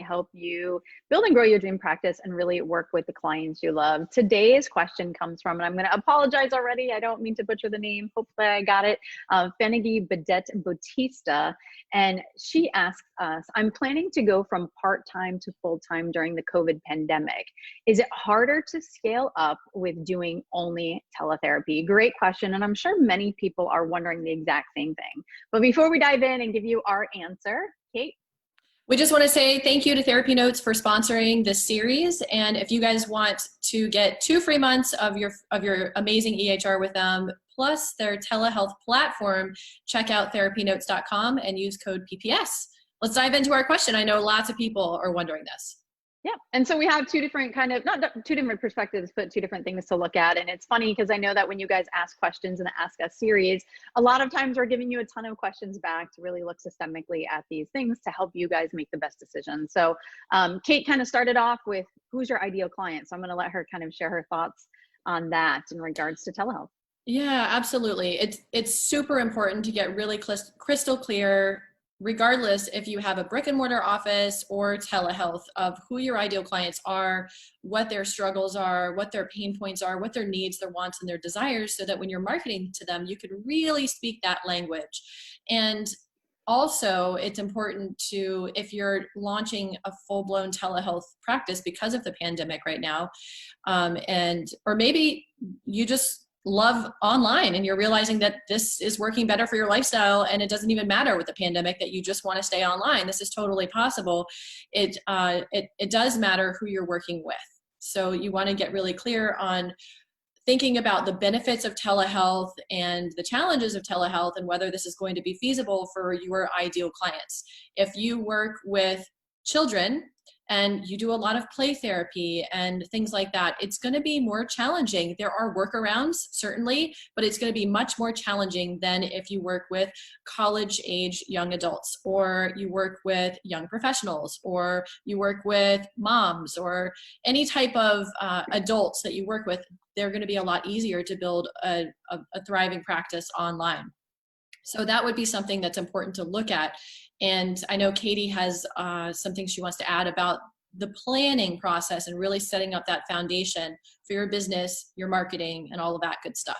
help you build and grow your dream practice and really work with the clients you love. Today's question comes from, and I'm going to apologize already, I don't mean to butcher the name, hopefully I got it, Fenigi Badet Bautista. And she asks us, I'm planning to go from part-time to full-time during the COVID pandemic. Is it harder to scale up with doing only teletherapy? Great question. And I'm sure many people are wondering the exact same thing. But before we dive in and give you our answer, Kate? We just want to say thank you to TherapyNotes for sponsoring this series. And if you guys want to get 2 free months of your amazing EHR with them, plus their telehealth platform, check out therapynotes.com and use code PPS. Let's dive into our question. I know lots of people are wondering this. Yeah, and so we have two different not two different perspectives, but 2 different things to look at. And it's funny because I know that when you guys ask questions in the Ask Us series, a lot of times we're giving you a ton of questions back to really look systemically at these things to help you guys make the best decision. So Kate kind of started off with who's your ideal client. So I'm going to let her kind of share her thoughts on that in regards to telehealth. Yeah, absolutely. It's super important to get really crystal clear, regardless if you have a brick and mortar office or telehealth, of who your ideal clients are, what their struggles are, what their pain points are, what their needs, their wants, and their desires, so that when you're marketing to them, you can really speak that language. And also, it's important to, if you're launching a full-blown telehealth practice because of the pandemic right now, or maybe you just love online and you're realizing that this is working better for your lifestyle and it doesn't even matter with the pandemic, that you just want to stay online. This is totally possible. It does matter who you're working with. So you want to get really clear on thinking about the benefits of telehealth and the challenges of telehealth and whether this is going to be feasible for your ideal clients. If you work with children and you do a lot of play therapy and things like that, it's going to be more challenging. There are workarounds, certainly, but it's going to be much more challenging than if you work with college-age young adults, or you work with young professionals, or you work with moms, or any type of adults that you work with. They're going to be a lot easier to build a thriving practice online. So that would be something that's important to look at. And I know Katie has something she wants to add about the planning process and really setting up that foundation for your business, your marketing, and all of that good stuff.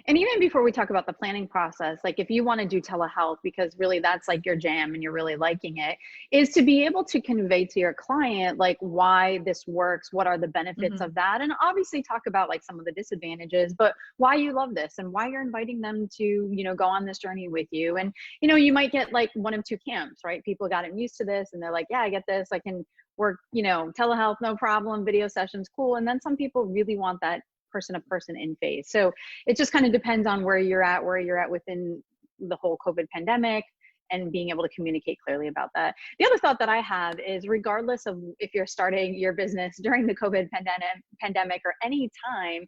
And even before we talk about the planning process, like if you want to do telehealth, because really that's like your jam and you're really liking it, is to be able to convey to your client like why this works, what are the benefits of that, and obviously talk about like some of the disadvantages, but why you love this and why you're inviting them to, you know, go on this journey with you. And, you know, you might get like one of 2 camps, right? People gotten used to this and they're like, yeah, I get this. I can work, you know, telehealth, no problem. Video sessions, cool. And then some people really want that person to person in face. So it just kind of depends on where you're at within the whole COVID pandemic and being able to communicate clearly about that. The other thought that I have is, regardless of if you're starting your business during the COVID pandemic or any time,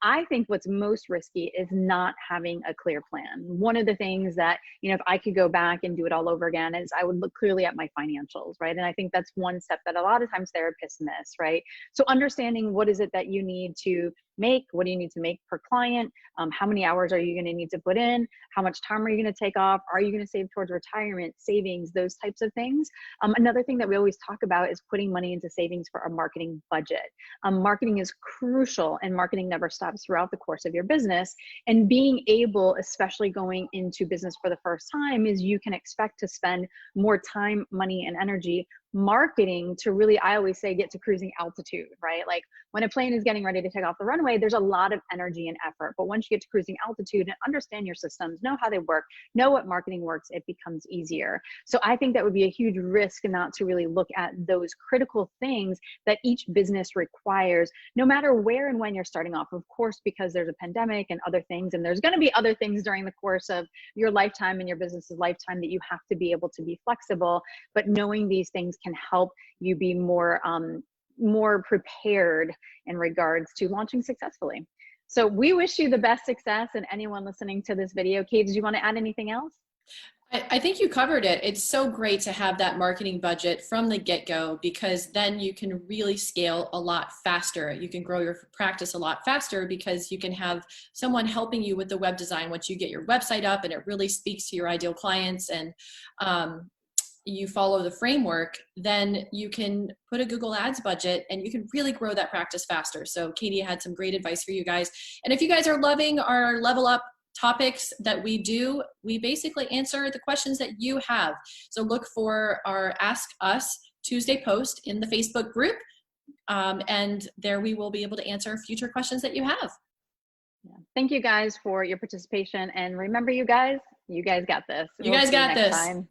I think what's most risky is not having a clear plan. One of the things that, you know, if I could go back and do it all over again, is I would look clearly at my financials, right? And I think that's one step that a lot of times therapists miss, right? So understanding what is it that you need to make, what do you need to make per client, how many hours are you going to need to put in, how much time are you going to take off, are you going to save towards retirement, savings, those types of things. Another thing that we always talk about is putting money into savings for a marketing budget. Marketing is crucial, and marketing never stops throughout the course of your business. And being able, especially going into business for the first time, is you can expect to spend more time, money, and energy marketing to really, I always say, get to cruising altitude, right? Like when a plane is getting ready to take off the runway, there's a lot of energy and effort. But once you get to cruising altitude and understand your systems, know how they work, know what marketing works, it becomes easier. So I think that would be a huge risk not to really look at those critical things that each business requires, no matter where and when you're starting off. Of course, because there's a pandemic and other things, and there's going to be other things during the course of your lifetime and your business's lifetime that you have to be able to be flexible. But knowing these things can help you be more prepared in regards to launching successfully. So we wish you the best success, and anyone listening to this video. Kate, did you want to add anything else? I think you covered it. It's so great to have that marketing budget from the get-go, because then you can really scale a lot faster. You can grow your practice a lot faster because you can have someone helping you with the web design once you get your website up and it really speaks to your ideal clients. And you follow the framework, then you can put a Google Ads budget and you can really grow that practice faster. So Katie had some great advice for you guys. And if you guys are loving our Level Up topics that we do, we basically answer the questions that you have. So look for our Ask Us Tuesday post in the Facebook group. And there we will be able to answer future questions that you have. Yeah. Thank you guys for your participation. And remember, you guys got this. You guys got this. Time.